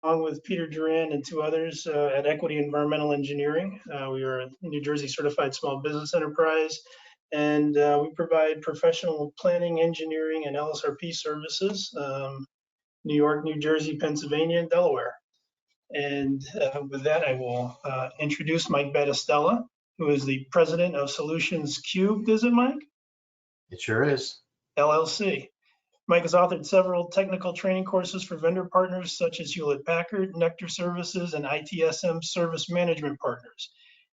along with Peter Duran and two others at Equity Environmental Engineering. We are a New Jersey certified small business enterprise, and we provide professional planning, engineering, and LSRP services, New York, New Jersey, Pennsylvania, and Delaware. And with that, I will introduce Mike Battistella, who is the president of Solutions Cubed, is it, Mike? It sure is. LLC. Mike has authored several technical training courses for vendor partners such as Hewlett-Packard, Nectar Services, and ITSM Service Management Partners.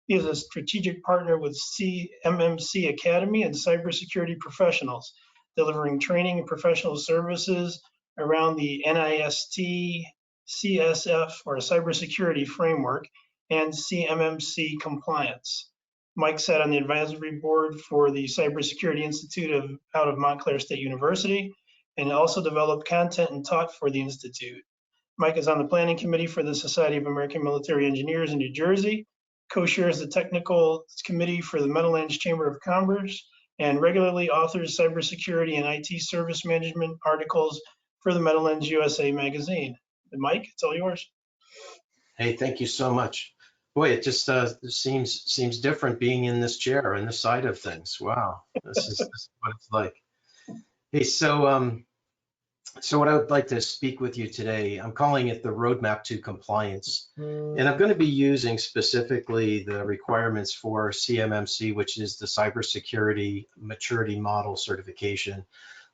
He is a strategic partner with CMMC Academy and cybersecurity professionals, delivering training and professional services around the NIST CSF, or cybersecurity framework, and CMMC compliance. Mike sat on the advisory board for the Cybersecurity Institute out of Montclair State University, and also developed content and taught for the Institute. Mike is on the planning committee for the Society of American Military Engineers in New Jersey, co-chairs the technical committee for the Meadowlands Chamber of Commerce, and regularly authors cybersecurity and IT service management articles for the Meadowlands USA magazine. And Mike, it's all yours. Hey, thank you so much. Boy, it just seems different being in this chair and this side of things. Wow, this is what it's like. Hey, so what I would like to speak with you today, I'm calling it the roadmap to compliance. And I'm going to be using specifically the requirements for CMMC, which is the Cybersecurity Maturity Model certification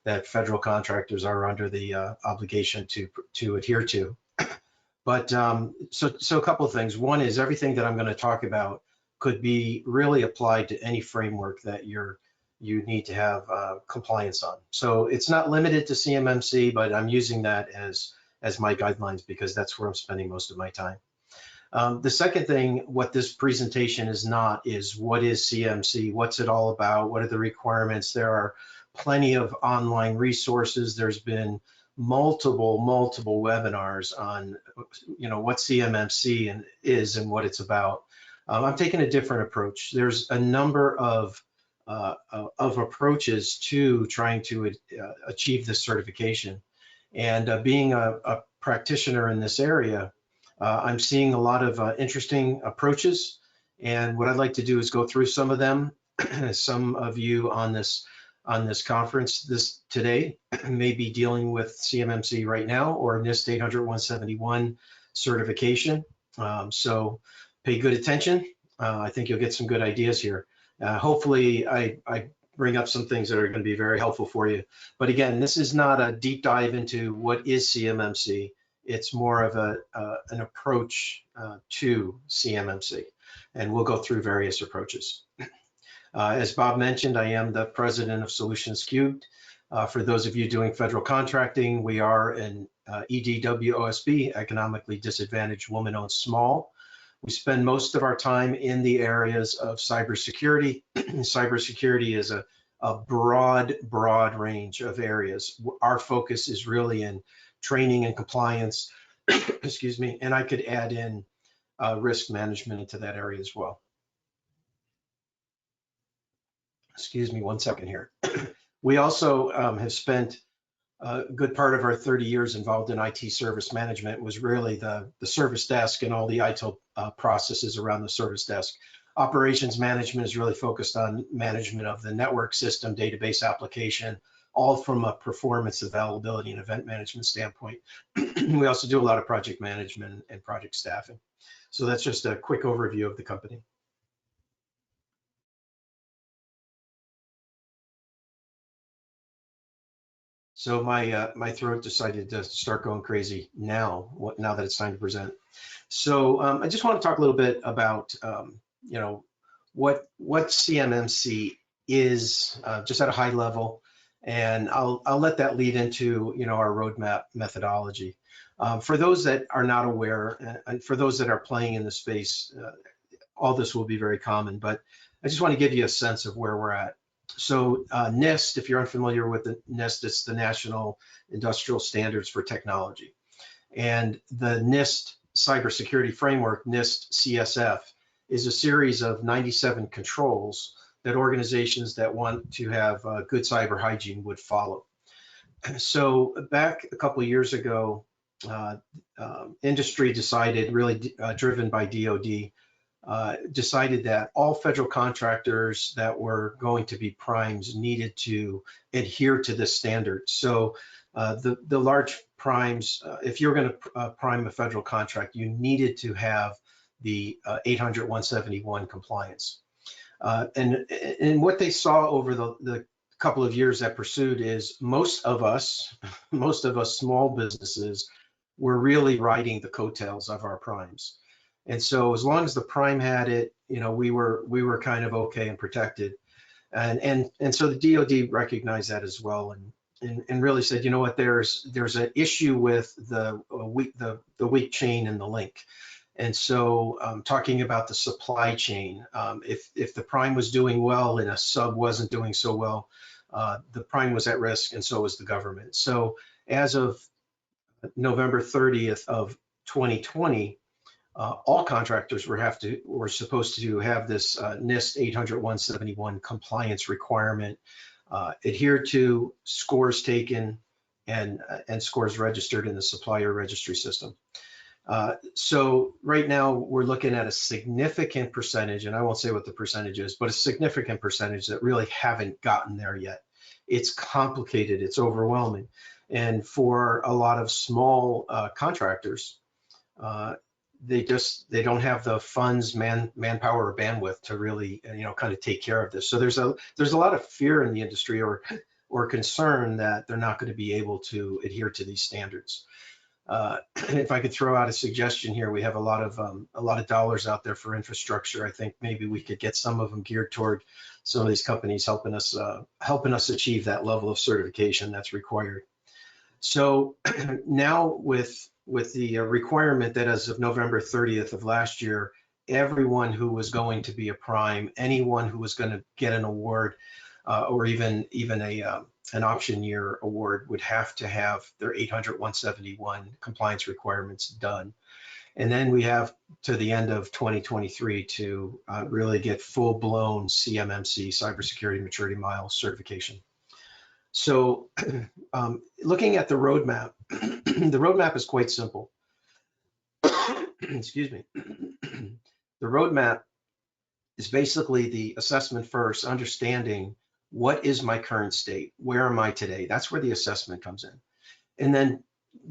that federal contractors are under the obligation to adhere to. But so a couple of things. One is everything that I'm going to talk about could be really applied to any framework that you need to have compliance on. So it's not limited to CMMC, but I'm using that as my guidelines because that's where I'm spending most of my time. The second thing, what this presentation is not, is what is CMC? What's it all about? What are the requirements? There are plenty of online resources. There's been multiple webinars on, what CMMC is and what it's about. I'm taking a different approach. There's a number of approaches to trying to achieve this certification. And being a practitioner in this area, I'm seeing a lot of interesting approaches. And what I'd like to do is go through some of them. Some of you on this conference today may be dealing with CMMC right now or NIST 800-171 certification. So pay good attention. I think you'll get some good ideas here. Hopefully I bring up some things that are going to be very helpful for you. But again, this is not a deep dive into what is CMMC. It's more of an approach to CMMC, and we'll go through various approaches. As Bob mentioned, I am the president of Solutions Cubed. For those of you doing federal contracting, we are an EDWOSB, economically disadvantaged woman-owned small. We spend most of our time in the areas of cybersecurity. Cybersecurity is a broad range of areas. Our focus is really in training and compliance, excuse me, and I could add in risk management into that area as well. Excuse me 1 second here. We also have spent a good part of our 30 years involved in IT service management. Was really the service desk and all the ITIL processes around the service desk. Operations management is really focused on management of the network system, database application, all from a performance, availability, and event management standpoint. We also do a lot of project management and project staffing. So that's just a quick overview of the company. So my throat decided to start going crazy now that it's time to present. So I just want to talk a little bit about what CMMC is, just at a high level, and I'll let that lead into our roadmap methodology. For those that are not aware, and for those that are playing in the space, all this will be very common, but I just want to give you a sense of where we're at. So NIST, if you're unfamiliar with the NIST, it's the National Industrial Standards for Technology. And the NIST Cybersecurity Framework, NIST CSF, is a series of 97 controls that organizations that want to have good cyber hygiene would follow. So back a couple of years ago, industry decided, really driven by DoD, decided that all federal contractors that were going to be primes needed to adhere to this standard. So the large primes, if you're going to prime a federal contract, you needed to have the 800-171 compliance. And what they saw over the couple of years that pursued is most of us small businesses were really riding the coattails of our primes. And so as long as the prime had it, we were kind of okay and protected. And so the DoD recognized that as well, and really said, you know what, there's an issue with the weak chain and the link. And so talking about the supply chain, if the prime was doing well and a sub wasn't doing so well, the prime was at risk, and so was the government. So as of November 30th of 2020, all contractors were supposed to have this NIST 800-171 compliance requirement, adhere to, scores taken, and scores registered in the supplier registry system. So right now we're looking at a significant percentage, and I won't say what the percentage is, but a significant percentage that really haven't gotten there yet. It's complicated, it's overwhelming. And for a lot of small contractors, they don't have the funds, manpower, or bandwidth to really, kind of take care of this. So there's a lot of fear in the industry or concern that they're not going to be able to adhere to these standards. If I could throw out a suggestion here, we have a lot of dollars out there for infrastructure. I think maybe we could get some of them geared toward some of these companies helping us achieve that level of certification that's required. So now with the requirement that as of November 30th of last year, everyone who was going to be a prime, anyone who was going to get an award or even an option year award would have to have their 800-171 compliance requirements done. And then we have to the end of 2023 to really get full-blown CMMC, Cybersecurity Maturity Mile certification. So looking at the roadmap, the roadmap is quite simple. Excuse me. The roadmap is basically the assessment first, understanding what is my current state, where am I today? That's where the assessment comes in. And then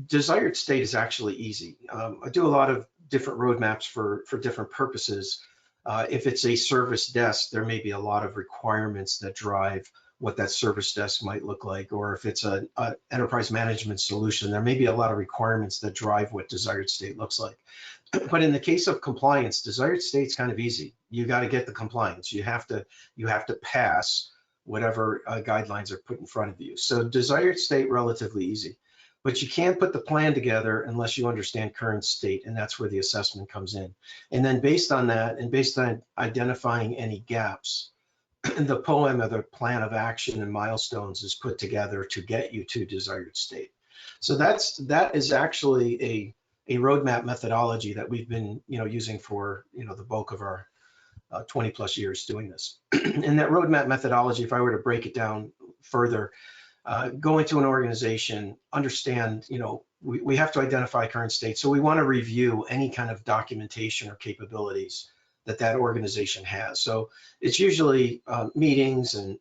desired state is actually easy. I do a lot of different roadmaps for different purposes. If it's a service desk, there may be a lot of requirements that drive what that service desk might look like, or if it's an enterprise management solution, there may be a lot of requirements that drive what desired state looks like. But in the case of compliance, desired state's kind of easy. You got to get the compliance. You have to pass whatever guidelines are put in front of you. So desired state, relatively easy. But you can't put the plan together unless you understand current state, and that's where the assessment comes in. And then based on that, and based on identifying any gaps, the POEM, or the plan of action and milestones, is put together to get you to desired state. So that is actually a roadmap methodology that we've been using for the bulk of our 20 plus years doing this. And that roadmap methodology, if I were to break it down further, go into an organization, understand, we have to identify current state. So we want to review any kind of documentation or capabilities that organization has. So it's usually meetings and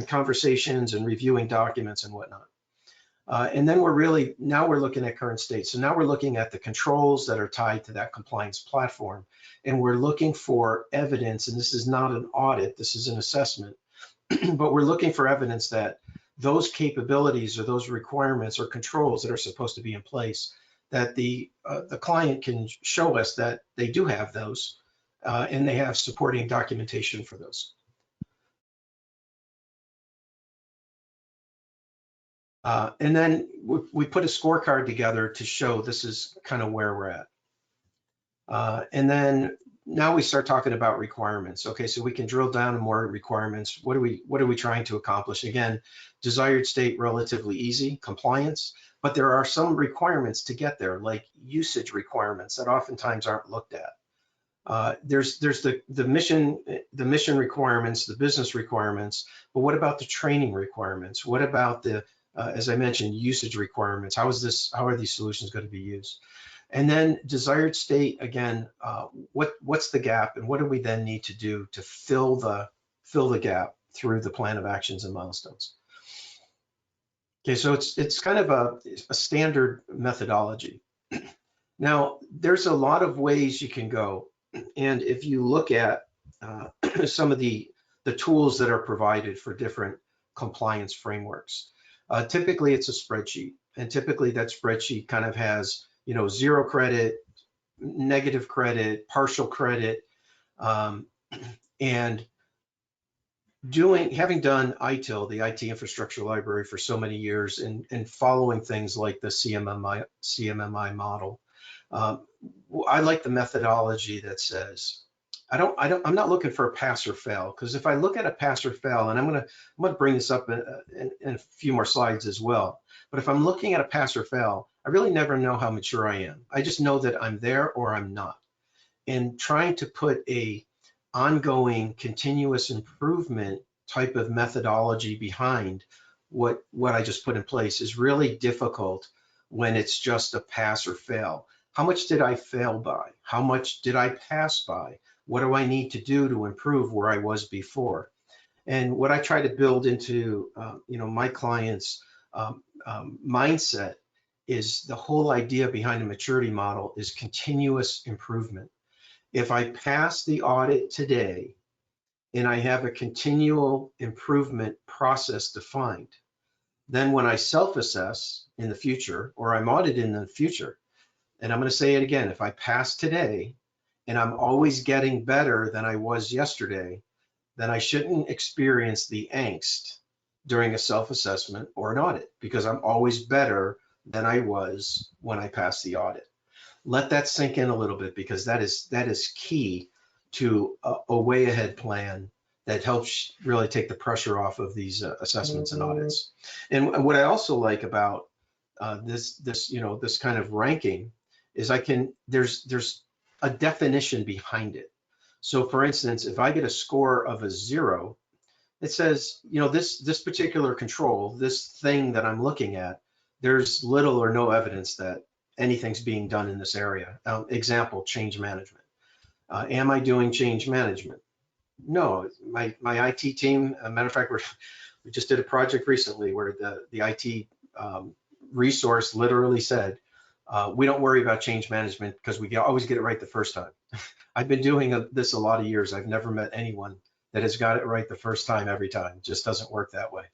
conversations and reviewing documents and whatnot. And then now we're looking at current state. So now we're looking at the controls that are tied to that compliance platform. And we're looking for evidence, and this is not an audit, this is an assessment, but we're looking for evidence that those capabilities or those requirements or controls that are supposed to be in place, that the client can show us that they do have those, and they have supporting documentation for those. And then we put a scorecard together to show this is kind of where we're at. And then now we start talking about requirements. Okay, so we can drill down to more requirements. What are we trying to accomplish? Again, desired state, relatively easy, compliance, but there are some requirements to get there, like usage requirements that oftentimes aren't looked at. There's the mission requirements, the business requirements, but what about the training requirements? What about the as I mentioned, usage requirements. How are these solutions going to be used? And then desired state, again, what's the gap, and what do we then need to do to fill the gap through the plan of actions and milestones? Okay, so it's kind of a standard methodology. Now, there's a lot of ways you can go, and if you look at some of the tools that are provided for different compliance frameworks, typically it's a spreadsheet, and typically that spreadsheet kind of has, you know, 0 credit, negative credit, partial credit, and having done ITIL, the IT Infrastructure Library, for so many years, and following things like the CMMI model, I like the methodology that says, I'm not looking for a pass or fail, because if I look at a pass or fail, and I'm gonna bring this up in a few more slides as well, but if I'm looking at a pass or fail, I really never know how mature I am. I just know that I'm there or I'm not. And trying to put a ongoing continuous improvement type of methodology behind what I just put in place is really difficult when it's just a pass or fail. How much did I fail by? How much did I pass by? What do I need to do to improve where I was before? And what I try to build into you know, my clients' mindset is the whole idea behind a maturity model is continuous improvement. If I pass the audit today and I have a continual improvement process defined, then when I self-assess in the future, or I'm audited in the future, and I'm going to say it again, if I pass today and I'm always getting better than I was yesterday, then I shouldn't experience the angst during a self-assessment or an audit, because I'm always better than I was when I passed the audit. Let that sink in a little bit, because that is key to a way ahead plan that helps really take the pressure off of these assessments and audits. And what I also like about this you know, this kind of ranking is there's a definition behind it. So for instance, if I get a score of a 0, it says, you know, this particular control, this thing that I'm looking at, there's little or no evidence that anything's being done in this area. Example, change management. Am I doing change management? No, my IT team, a matter of fact, we just did a project recently where the IT resource literally said, we don't worry about change management because we always get it right the first time. I've been doing this a lot of years. I've never met anyone that has got it right the first time every time. It just doesn't work that way.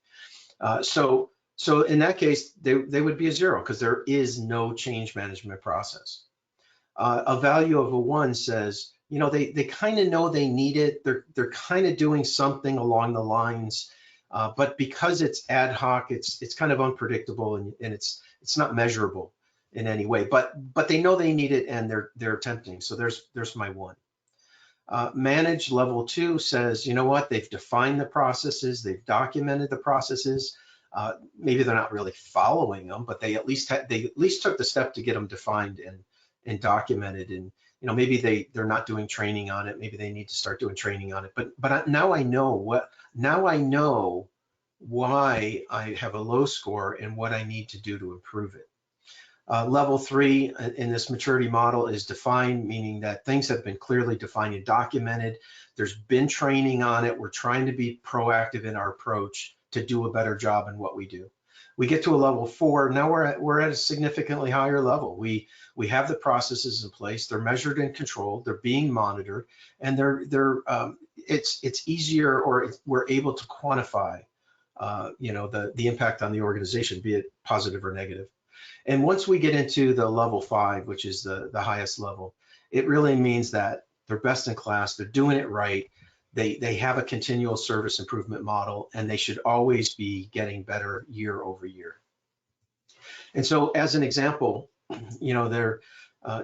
So in that case, they would be a 0 because there is no change management process. A value of a 1 says, you know, they kind of know they need it. They're kind of doing something along the lines, but because it's ad hoc, it's kind of unpredictable, and it's not measurable in any way. But they know they need it, and they're attempting. So there's my 1. Manage level 2 says, you know what, they've defined the processes, they've documented the processes. Maybe they're not really following them, but they at least took the step to get them defined and documented. And you know, maybe they're not doing training on it. Maybe they need to start doing training on it. But now I know why I have a low score and what I need to do to improve it. Level 3 in this maturity model is defined, meaning that things have been clearly defined and documented. There's been training on it. We're trying to be proactive in our approach to do a better job in what we do. We get to a level 4. Now we're at a significantly higher level. We have the processes in place. They're measured and controlled. They're being monitored, and it's easier, or we're able to quantify, you know, the impact on the organization, be it positive or negative. And once we get into the level 5, which is the highest level, it really means that they're best in class. They're doing it right. They have a continual service improvement model, and they should always be getting better year over year. And so as an example, you know,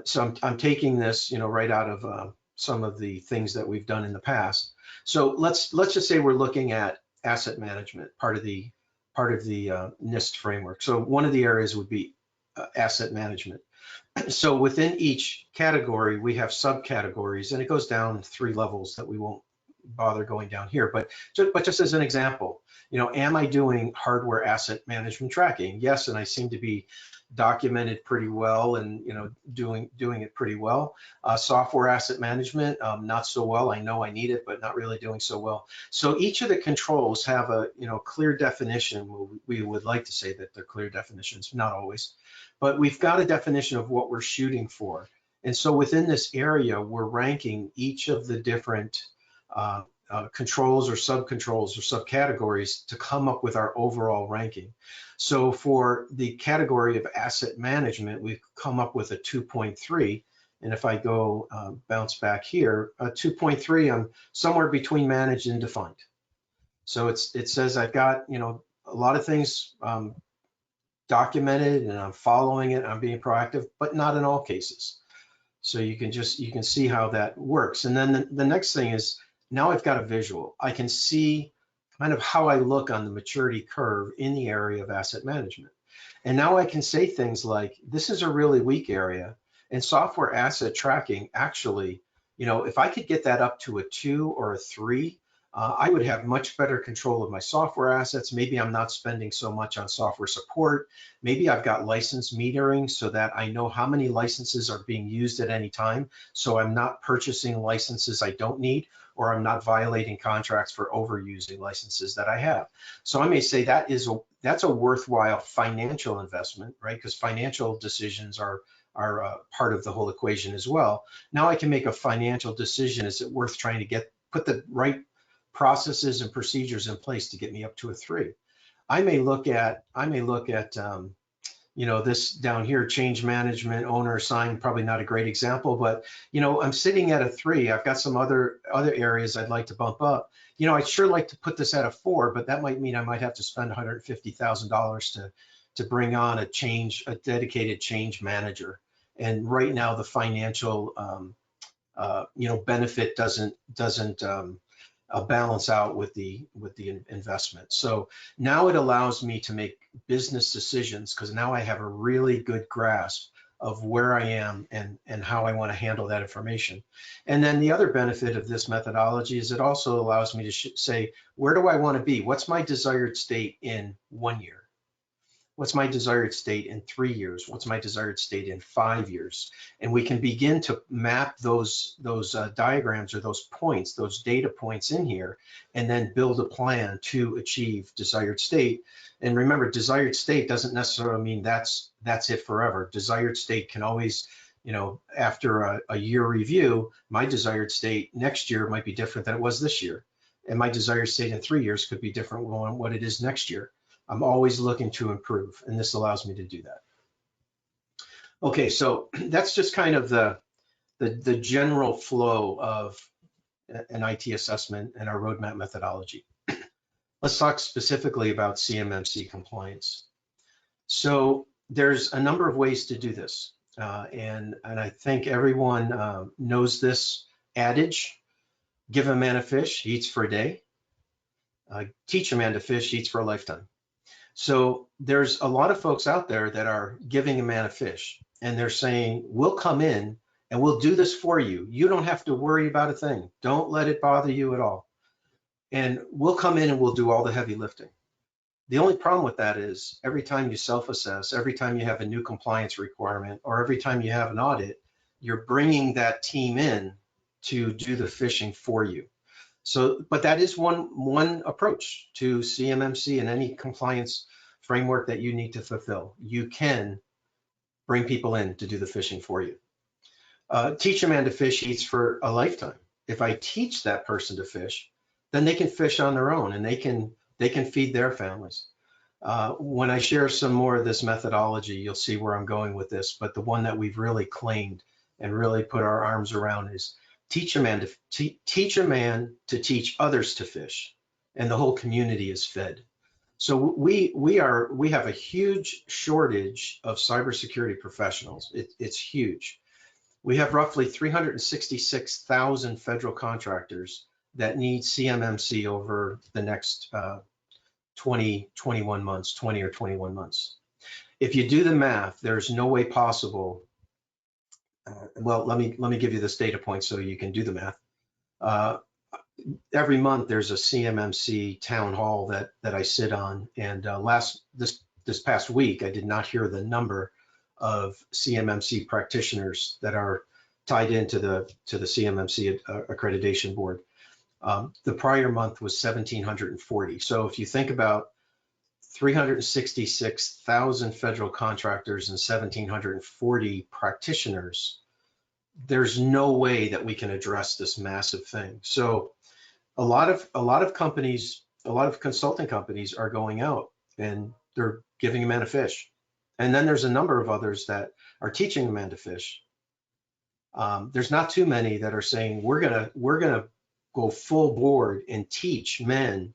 so I'm taking this, you know, right out of some of the things that we've done in the past. So let's just say we're looking at asset management, part of the NIST framework. So one of the areas would be asset management. So within each category, we have subcategories, and it goes down 3 levels that we won't bother going down here, but just as an example, you know, am I doing hardware asset management tracking? Yes, and I seem to be documented pretty well, and you know, doing it pretty well. Software asset management, not so well. I know I need it, but not really doing so well. So each of the controls have a, you know, clear definition. We would like to say that they're clear definitions, not always, but we've got a definition of what we're shooting for. And so within this area, we're ranking each of the different controls or subcontrols or subcategories to come up with our overall ranking. So for the category of asset management, we've come up with a 2.3. And if I go bounce back here, 2.3, I'm somewhere between managed and defined. So it says I've got, you know, a lot of things documented, and I'm following it, I'm being proactive, but not in all cases. So you can see how that works. And then the next thing is, now I've got a visual. I can see kind of how I look on the maturity curve in the area of asset management. And now I can say things like, this is a really weak area, and software asset tracking actually, you know, if I could get that up to a 2 or a 3, I would have much better control of my software assets. Maybe I'm not spending so much on software support. Maybe I've got license metering so that I know how many licenses are being used at any time. So I'm not purchasing licenses I don't need, or I'm not violating contracts for overusing licenses that I have. So I may say that's a worthwhile financial investment, right? Because financial decisions are part of the whole equation as well. Now I can make a financial decision. Is it worth trying to put the right processes and procedures in place to get me up to a 3? I may look at you know, this down here, change management, owner assigned, probably not a great example, but you know, I'm sitting at a 3. I've got some other areas I'd like to bump up. You know, I'd sure like to put this at a 4, but that might mean I might have to spend $150,000 to bring on a dedicated change manager. And right now, the financial you know, benefit doesn't balance out with the investment. So now it allows me to make business decisions, because now I have a really good grasp of where I am and how I want to handle that information. And then the other benefit of this methodology is it also allows me to say, where do I want to be? What's my desired state in 1 year? What's my desired state in 3 years? What's my desired state in 5 years? And we can begin to map those diagrams, or those points, those data points in here, and then build a plan to achieve desired state. And remember, desired state doesn't necessarily mean that's it forever. Desired state can always, you know, after a year review, my desired state next year might be different than it was this year. And my desired state in 3 years could be different than what it is next year. I'm always looking to improve, and this allows me to do that. Okay, so that's just kind of the general flow of an IT assessment and our roadmap methodology. Let's talk specifically about CMMC compliance. So there's a number of ways to do this, and I think everyone knows this adage: give a man a fish, he eats for a day. Teach a man to fish, he eats for a lifetime. So there's a lot of folks out there that are giving a man a fish, and they're saying, we'll come in and we'll do this for you. You don't have to worry about a thing. Don't let it bother you at all. And we'll come in and we'll do all the heavy lifting. The only problem with that is every time you self-assess, every time you have a new compliance requirement, or every time you have an audit, you're bringing that team in to do the fishing for you. So, but that is one approach to CMMC and any compliance framework that you need to fulfill. You can bring people in to do the fishing for you. Teach a man to fish, he eats for a lifetime. If I teach that person to fish, then they can fish on their own, and they can feed their families. When I share some more of this methodology, you'll see where I'm going with this. But the one that we've really claimed and really put our arms around is teach a man to teach others to fish, and the whole community is fed. So we have a huge shortage of cybersecurity professionals. It's huge. We have roughly 366,000 federal contractors that need CMMC over the next 20 or 21 months. If you do the math, there's no way possible. Well, let me give you this data point so you can do the math. every month there's a CMMC town hall that I sit on, and this past week I did not hear the number of CMMC practitioners that are tied into the CMMC accreditation board. The prior month was 1,740. So if you think about 366,000 federal contractors and 1,740 practitioners, there's no way that we can address this massive thing. So a lot of companies, a lot of consulting companies are going out and they're giving a man a fish. And then there's a number of others that are teaching a man to fish. There's not too many that are saying we're gonna go full board and teach men,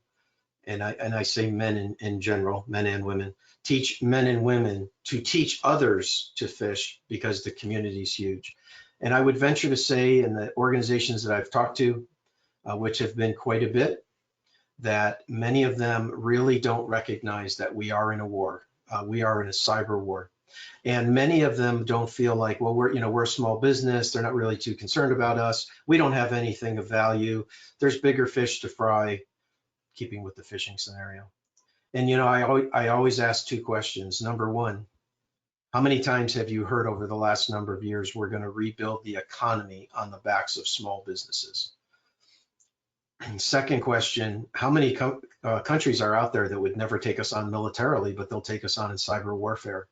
and I say men in general, men and women, teach men and women to teach others to fish, because the community is huge. And I would venture to say, in the organizations that I've talked to, which have been quite a bit, that many of them really don't recognize that we are in a war. We are in a cyber war. And many of them don't feel like, well, we're a small business. They're not really too concerned about us. We don't have anything of value. There's bigger fish to fry, keeping with the fishing scenario. And, I always ask two questions. Number one, how many times have you heard over the last number of years, we're going to rebuild the economy on the backs of small businesses? Second question, how many countries are out there that would never take us on militarily, but they'll take us on in cyber warfare?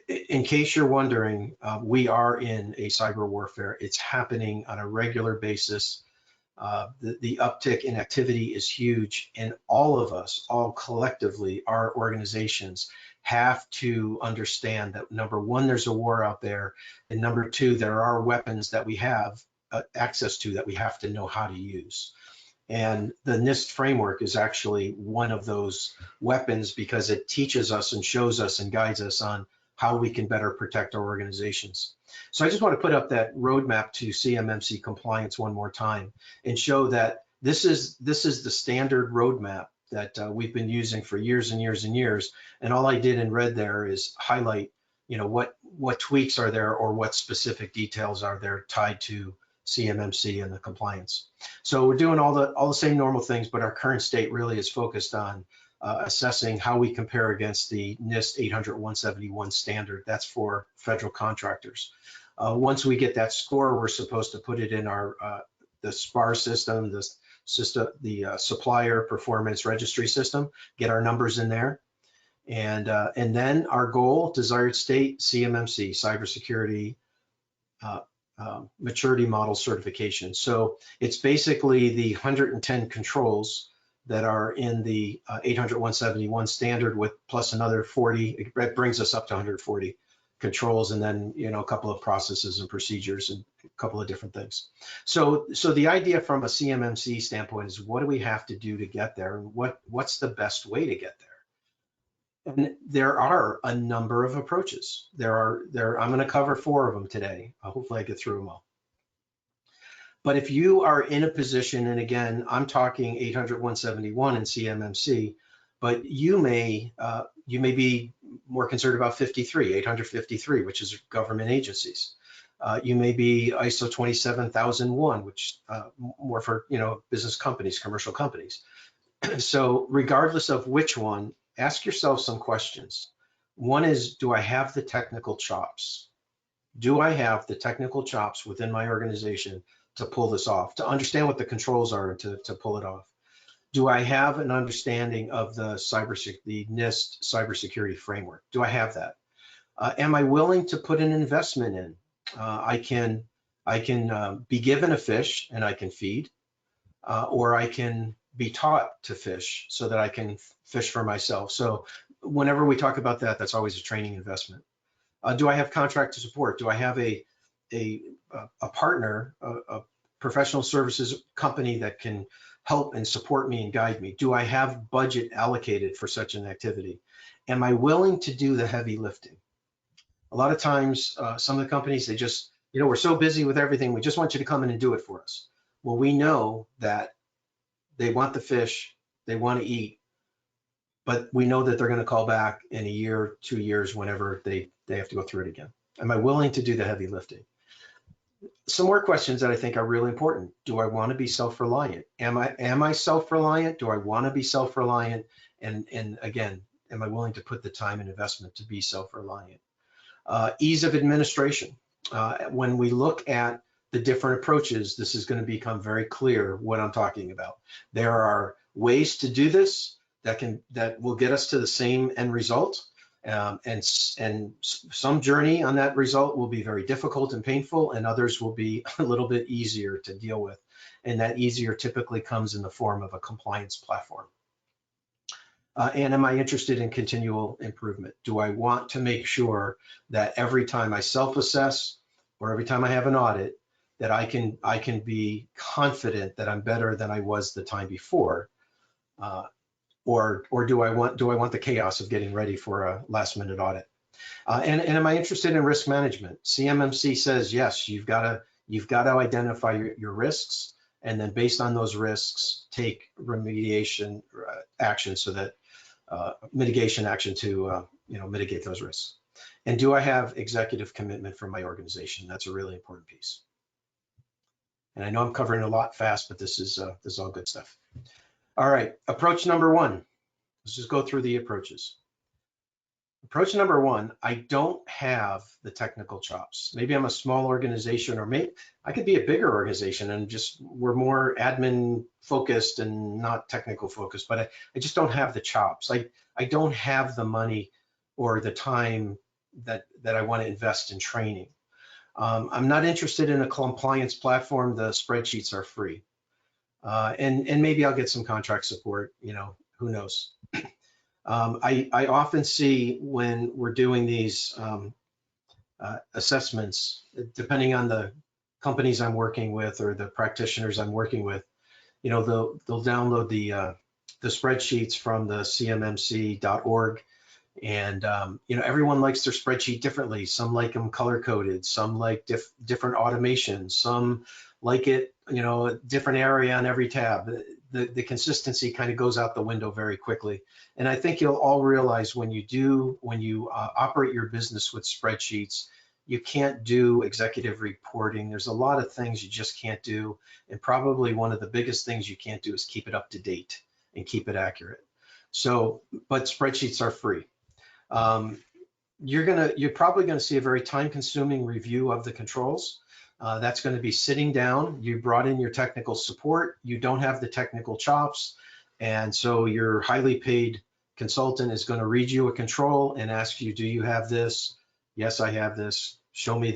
In case you're wondering, we are in a cyber warfare. It's happening on a regular basis. The uptick in activity is huge, and all of us, all collectively, our organizations have to understand that, number one, there's a war out there, and number two, there are weapons that we have access to that we have to know how to use. And the NIST framework is actually one of those weapons, because it teaches us and shows us and guides us on how we can better protect our organizations. So I just want to put up that roadmap to CMMC compliance one more time and show that this is the standard roadmap that we've been using for years and years and years. And all I did in red there is highlight, what tweaks are there, or what specific details are there tied to CMMC and the compliance. So we're doing all the same normal things, but our current state really is focused on assessing how we compare against the NIST 800-171 standard. That's for federal contractors. Once we get that score, we're supposed to put it in our the SPAR system, the supplier performance registry system, get our numbers in there. And then our goal, desired state, CMMC, cybersecurity maturity model certification. So it's basically the 110 controls that are in the 800-171 standard, with plus another 40. It brings us up to 140 controls, and then a couple of processes and procedures and a couple of different things. So the idea from a CMMC standpoint is, what do we have to do to get there, and what's the best way to get there? And there are a number of approaches. I'm going to cover 4 of them today. Hopefully I get through them all. But if you are in a position, and again, I'm talking 800-171 and CMMC, but you may be more concerned about 853, which is government agencies. You may be ISO 27001, which more for business companies, commercial companies. So regardless of which one, ask yourself some questions. One is, do I have the technical chops? Do I have the technical chops within my organization to pull this off, to understand what the controls are, and to pull it off? Do I have an understanding of the NIST cybersecurity framework? Do I have that? Am I willing to put an investment in? I can be given a fish and I can feed, or I can be taught to fish so that I can fish for myself. So whenever we talk about that, that's always a training investment. Do I have contract to support? Do I have a partner, a professional services company that can help and support me and guide me? Do I have budget allocated for such an activity? Am I willing to do the heavy lifting? A lot of times, some of the companies, they just, we're so busy with everything, we just want you to come in and do it for us. Well, we know that they want the fish, they want to eat, but we know that they're going to call back in a year, 2 years, whenever they have to go through it again. Am I willing to do the heavy lifting? some more questions that I think are really important. Do I want to be self-reliant? Am I self-reliant? Do I want to be self-reliant? And again, am I willing to put the time and investment to be self-reliant? Ease of administration. When we look at the different approaches, this is going to become very clear what I'm talking about. There are ways to do this that will get us to the same end result. And some journey on that result will be very difficult and painful, and others will be a little bit easier to deal with. And that easier typically comes in the form of a compliance platform. And am I interested in continual improvement? Do I want to make sure that every time I self-assess or every time I have an audit, that I can be confident that I'm better than I was the time before? Or do I want the chaos of getting ready for a last minute audit? And am I interested in risk management? CMMC says yes, you've got to identify your risks, and then based on those risks, take remediation action so that mitigation action to mitigate those risks. And do I have executive commitment from my organization? That's a really important piece. And I know I'm covering a lot fast, but this is all good stuff. All right, approach number one. Let's just go through the approaches. Approach number one, I don't have the technical chops. Maybe I'm a small organization, or maybe I could be a bigger organization and we're more admin focused and not technical focused, but I just don't have the chops. I don't have the money or the time that I want to invest in training. I'm not interested in a compliance platform. The spreadsheets are free. And maybe I'll get some contract support, who knows. I often see when we're doing these assessments, depending on the companies I'm working with or the practitioners I'm working with, they'll download the spreadsheets from the CMMC.org. And everyone likes their spreadsheet differently. Some like them color coded, some like different automations, some like it, a different area on every tab. The consistency kind of goes out the window very quickly. And I think you'll all realize when you operate your business with spreadsheets, you can't do executive reporting. There's a lot of things you just can't do. And probably one of the biggest things you can't do is keep it up to date and keep it accurate. So, but spreadsheets are free. You're probably going to see a very time-consuming review of the controls. That's going to be sitting down. You brought in your technical support. You don't have the technical chops, and so your highly paid consultant is going to read you a control and ask you, "Do you have this?" "Yes, I have this." Show me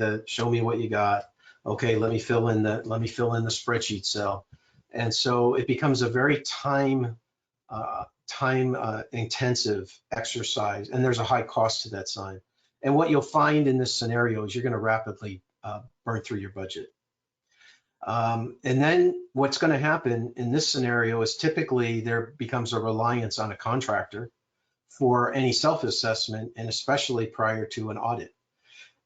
what you got. Okay, let me fill in the spreadsheet cell, and so it becomes a very time intensive exercise, and there's a high cost to that sign. And what you'll find in this scenario is you're going to rapidly burn through your budget. And then what's going to happen in this scenario is typically there becomes a reliance on a contractor for any self-assessment, and especially prior to an audit.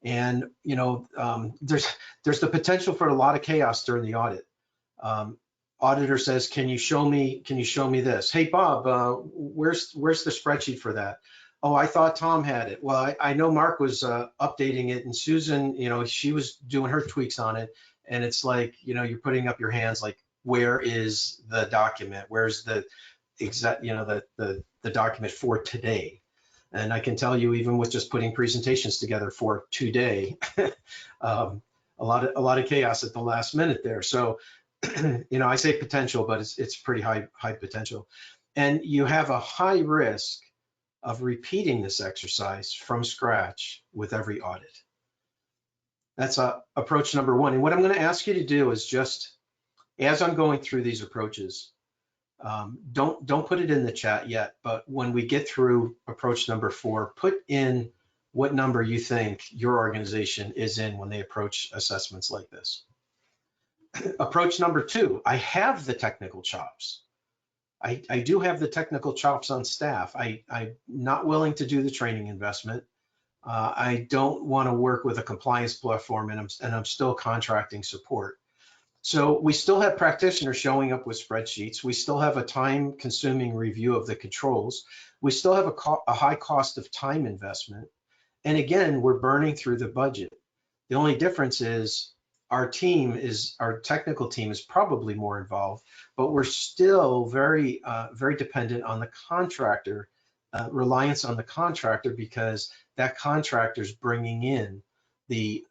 And there's the potential for a lot of chaos during the audit. Auditor says, can you show me this? Hey, Bob, where's the spreadsheet for that? Oh, I thought Tom had it. Well, I know Mark was updating it, and Susan, she was doing her tweaks on it. And it's like, you're putting up your hands like, where is the document? Where's the exact, the document for today? And I can tell you, even with just putting presentations together for today, a lot of chaos at the last minute there. So, I say potential, but it's pretty high potential. And you have a high risk of repeating this exercise from scratch with every audit. That's approach number one. And what I'm going to ask you to do is just, as I'm going through these approaches, don't put it in the chat yet, but when we get through approach number 4, put in what number you think your organization is in when they approach assessments like this. Approach number 2, I have the technical chops. I do have the technical chops on staff. I'm not willing to do the training investment. I don't want to work with a compliance platform, and I'm still contracting support. So we still have practitioners showing up with spreadsheets. We still have a time-consuming review of the controls. We still have a high cost of time investment. And again, we're burning through the budget. The only difference is our technical team is probably more involved, but we're still very dependent on the contractor, reliance on the contractor, because that contractor's bringing in the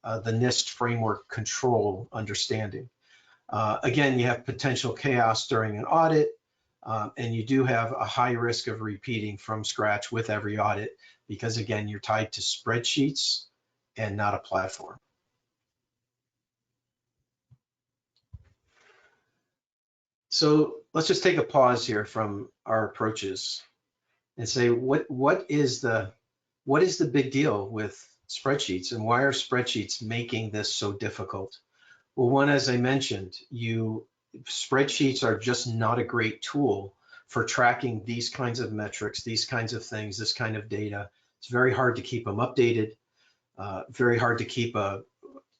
NIST framework control understanding. Again, you have potential chaos during an audit, and you do have a high risk of repeating from scratch with every audit, because again, you're tied to spreadsheets and not a platform. So let's just take a pause here from our approaches and say, what is the big deal with spreadsheets, and why are spreadsheets making this so difficult? Well, one, as I mentioned, spreadsheets are just not a great tool for tracking these kinds of metrics, these kinds of things, this kind of data. It's very hard to keep them updated, very hard to keep what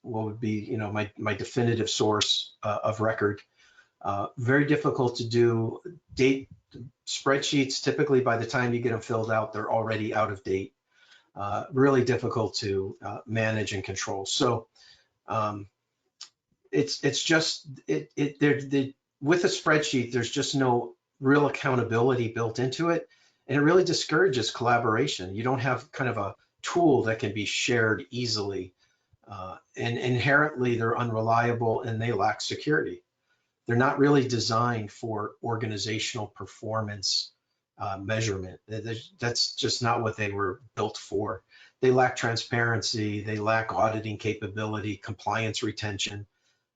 would be, my definitive source of record. Very difficult to do. Spreadsheets, typically by the time you get them filled out, they're already out of date. Really difficult to manage and control. So it's just with a spreadsheet, there's just no real accountability built into it, and it really discourages collaboration. You don't have kind of a tool that can be shared easily, and inherently they're unreliable and they lack security. They're not really designed for organizational performance measurement. That's just not what they were built for. They lack transparency, they lack auditing capability, compliance retention,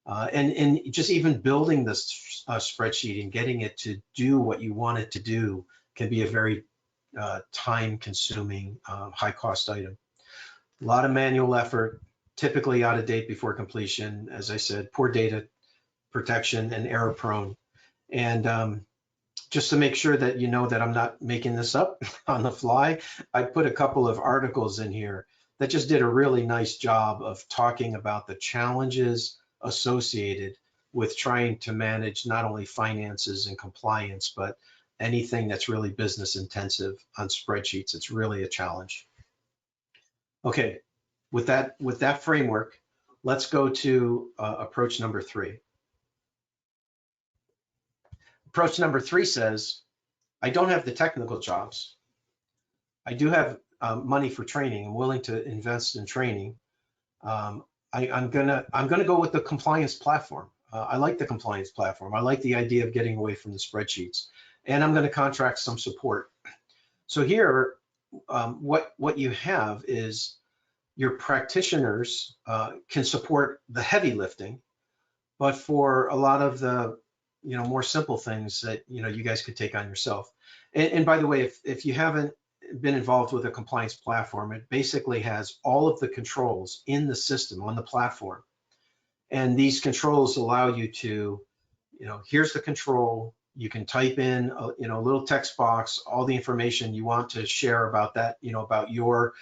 and just even building this spreadsheet and getting it to do what you want it to do can be a very time-consuming, high-cost item. A lot of manual effort, typically out of date before completion. As I said, poor data protection and error prone. And just to make sure that you know that I'm not making this up on the fly, I put a couple of articles in here that just did a really nice job of talking about the challenges associated with trying to manage not only finances and compliance, but anything that's really business intensive on spreadsheets. It's really a challenge. Okay, with that framework, let's go to approach number 3. Approach number 3 says, I don't have the technical jobs. I do have money for training. I'm willing to invest in training. I'm gonna go with the compliance platform. I like the compliance platform. I like the idea of getting away from the spreadsheets, and I'm going to contract some support. So here, what you have is your practitioners can support the heavy lifting, but for a lot of the more simple things that you guys could take on yourself. And by the way, if you haven't been involved with a compliance platform, it basically has all of the controls in the system on the platform. And these controls allow you to, here's the control. You can type in, a little text box, all the information you want to share about that, about your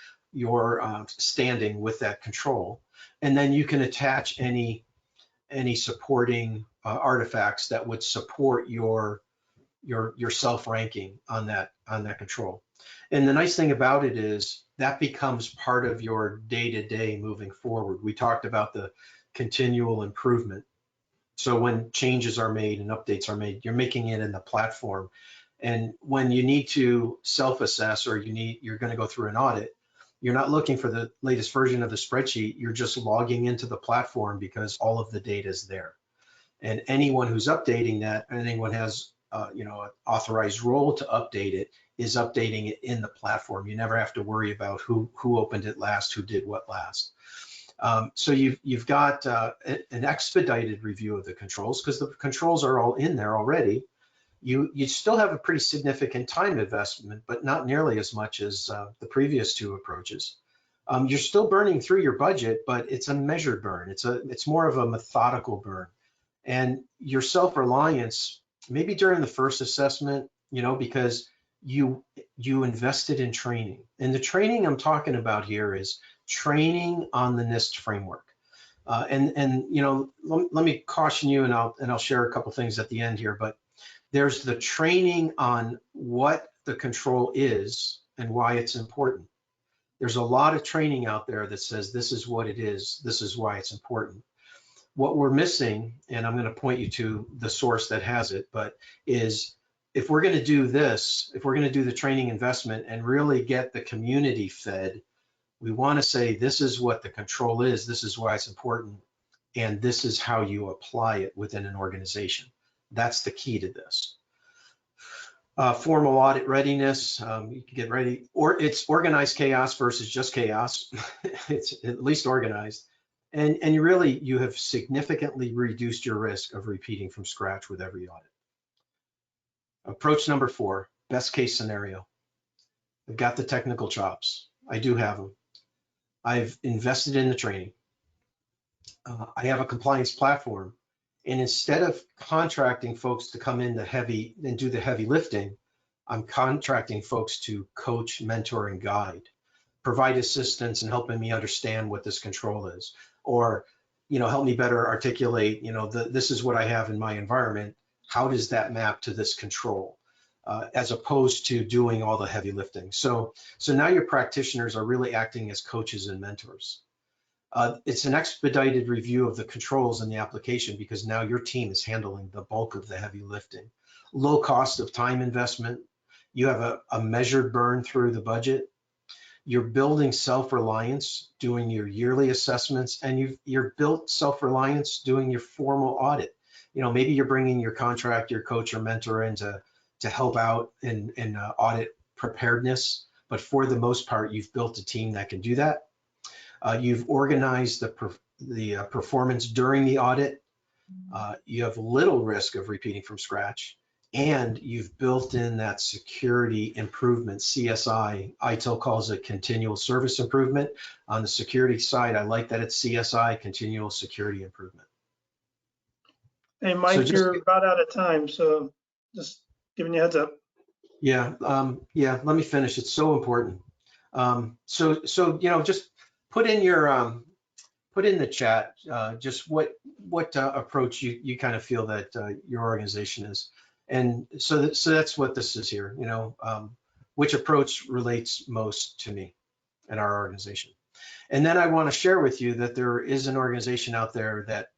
standing with that control. And then you can attach any supporting artifacts that would support your self-ranking on that control. And the nice thing about it is that becomes part of your day-to-day moving forward. We talked about the continual improvement. So when changes are made and updates are made, you're making it in the platform. And when you need to self-assess or you're going to go through an audit, you're not looking for the latest version of the spreadsheet. You're just logging into the platform because all of the data is there. And anyone who's updating that, anyone has an authorized role to update it, is updating it in the platform. You never have to worry about who opened it last, who did what last. So you've got an expedited review of the controls because the controls are all in there already. You still have a pretty significant time investment, but not nearly as much as the previous 2 approaches. You're still burning through your budget, but it's a measured burn. It's more of a methodical burn. And your self-reliance, maybe during the first assessment, because you invested in training. And the training I'm talking about here is training on the NIST framework. And let me caution you, and I'll share a couple things at the end here, but there's the training on what the control is and why it's important. There's a lot of training out there that says this is what it is, this is why it's important. What we're missing, and I'm going to point you to the source that has it, but is if we're going to do this, if we're going to do the training investment and really get the community fed, we want to say this is what the control is, this is why it's important, and this is how you apply it within an organization. That's the key to this. Formal audit readiness, you can get ready, or it's organized chaos versus just chaos. It's at least organized. And you have significantly reduced your risk of repeating from scratch with every audit. Approach number 4, best case scenario. I've got the technical chops. I do have them. I've invested in the training. I have a compliance platform. And instead of contracting folks to come in and do the heavy lifting, I'm contracting folks to coach, mentor, and guide, provide assistance and helping me understand what this control is, or, help me better articulate, this is what I have in my environment. How does that map to this control? As opposed to doing all the heavy lifting. So now your practitioners are really acting as coaches and mentors. It's an expedited review of the controls in the application because now your team is handling the bulk of the heavy lifting. Low cost of time investment. You have a measured burn through the budget. You're building self-reliance, doing your yearly assessments, and you're built self-reliance doing your formal audit. Maybe you're bringing your contract, your coach or mentor in to help out in audit preparedness, but for the most part, you've built a team that can do that. You've organized the performance during the audit. You have little risk of repeating from scratch, and you've built in that security improvement, CSI. ITIL calls it continual service improvement. On the security side, I like that it's CSI, continual security improvement. Hey, Mike, you're about out of time, so just giving you a heads up. Yeah, let me finish. It's so important. So just put in the chat just what approach you kind of feel that your organization is, and so that's what this is here. Which approach relates most to me and our organization. And then I want to share with you that there is an organization out there that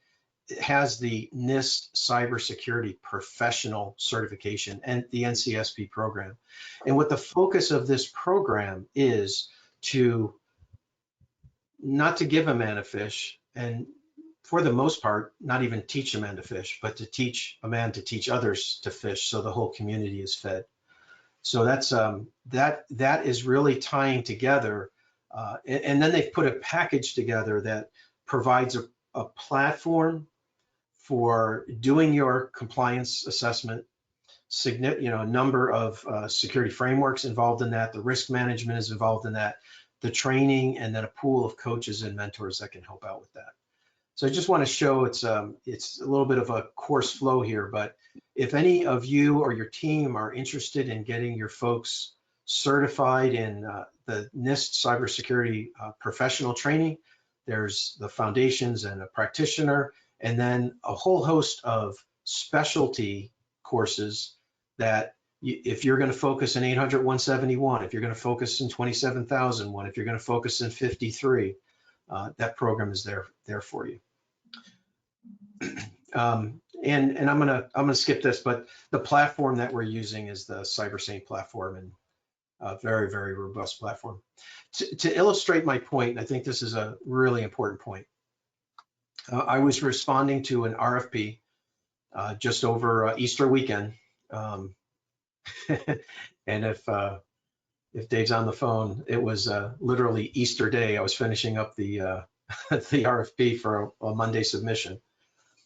has the NIST cybersecurity professional certification and the NCSP program. And what the focus of this program is to not to give a man a fish, and for the most part, not even teach a man to fish, but to teach a man to teach others to fish so the whole community is fed. So that's that is really tying together. And then they've put a package together that provides a platform for doing your compliance assessment, a number of security frameworks involved in that, the risk management is involved in that, the training, and then a pool of coaches and mentors that can help out with that. So I just want to show it's a little bit of a course flow here, but if any of you or your team are interested in getting your folks certified in the NIST cybersecurity professional training, there's the foundations and a practitioner, and then a whole host of specialty courses that if you're going to focus in 800-171, if you're going to focus in 27,001, if you're going to focus in 53, that program is there for you. And I'm gonna skip this, but the platform that we're using is the CyberSaint platform, and a very, very robust platform. To illustrate my point, I think this is a really important point. I was responding to an RFP just over Easter weekend, and if Dave's on the phone, it was literally Easter day. I was finishing up the the RFP for a Monday submission.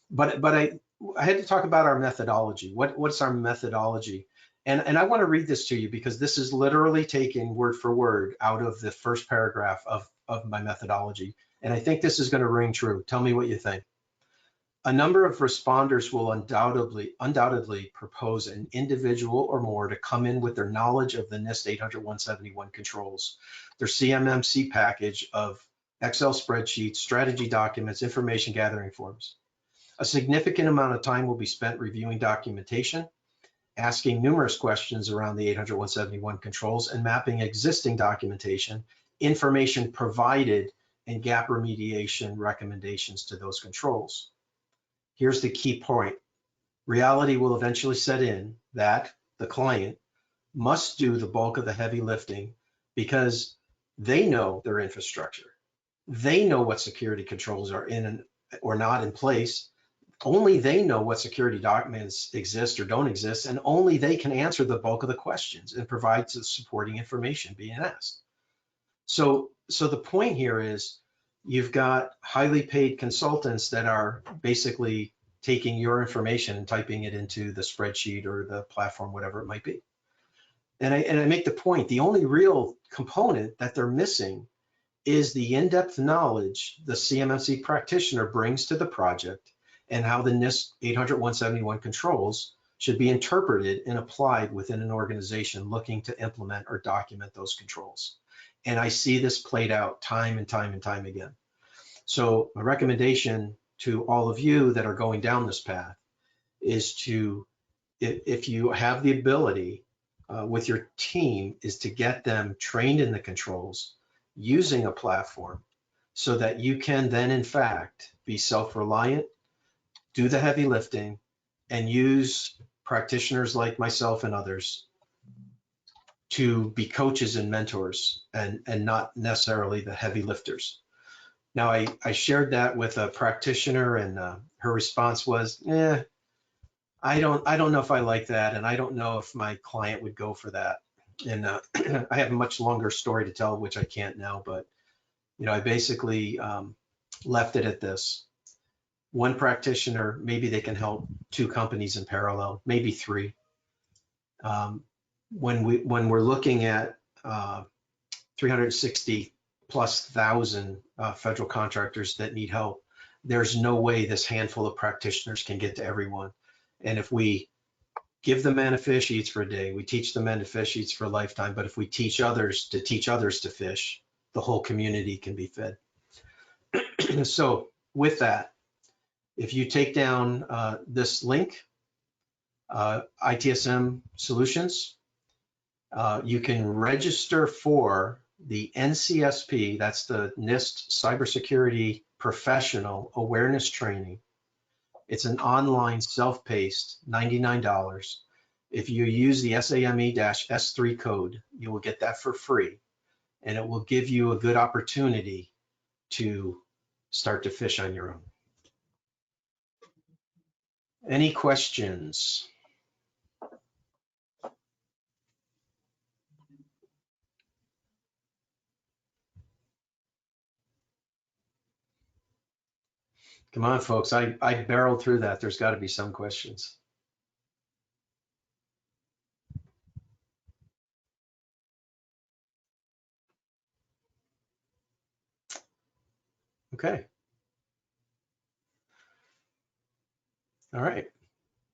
But I had to talk about our methodology. What's our methodology? And I want to read this to you because this is literally taken word for word out of the first paragraph of my methodology. And I think this is going to ring true. Tell me what you think. A number of responders will undoubtedly propose an individual or more to come in with their knowledge of the NIST 800-171 controls, their CMMC package of Excel spreadsheets, strategy documents, information gathering forms. A significant amount of time will be spent reviewing documentation, asking numerous questions around the 800-171 controls, and mapping existing documentation, information provided, and gap remediation recommendations to those controls. here's the key point. Reality will eventually set in that the client must do the bulk of the heavy lifting because they know their infrastructure. They know what security controls are in or not in place. Only they know what security documents exist or don't exist, and only they can answer the bulk of the questions and provide the supporting information being asked. So the point here is you've got highly paid consultants that are basically taking your information and typing it into the spreadsheet or the platform, whatever it might be. And I make the point, the only real component that they're missing is the in-depth knowledge the CMMC practitioner brings to the project and how the NIST 800-171 controls should be interpreted and applied within an organization looking to implement or document those controls. And I see this played out time and time and time again. So my recommendation to all of you that are going down this path is to, if you have the ability with your team, is to get them trained in the controls using a platform so that you can then in fact be self-reliant, do the heavy lifting, and use practitioners like myself and others to be coaches and mentors and not necessarily the heavy lifters. Now, I shared that with a practitioner, and her response was, I don't know if I like that, and I don't know if my client would go for that. And I have a much longer story to tell, which I can't now, but I basically left it at this. One practitioner, maybe they can help 2 companies in parallel, maybe 3. When we're looking at 360+ thousand federal contractors that need help, there's no way this handful of practitioners can get to everyone. And if we give them manifest sheets for a day, we teach them manifest sheets for a lifetime, but if we teach others to fish, the whole community can be fed. So with that, if you take down this link, ITSM Solutions, you can register for the NCSP, that's the NIST Cybersecurity Professional Awareness Training. It's an online self-paced $99. If you use the SAME-S3 code, you will get that for free, and it will give you a good opportunity to start to fish on your own. Any questions? Come on, folks. I barreled through that. There's got to be some questions. Okay. All right.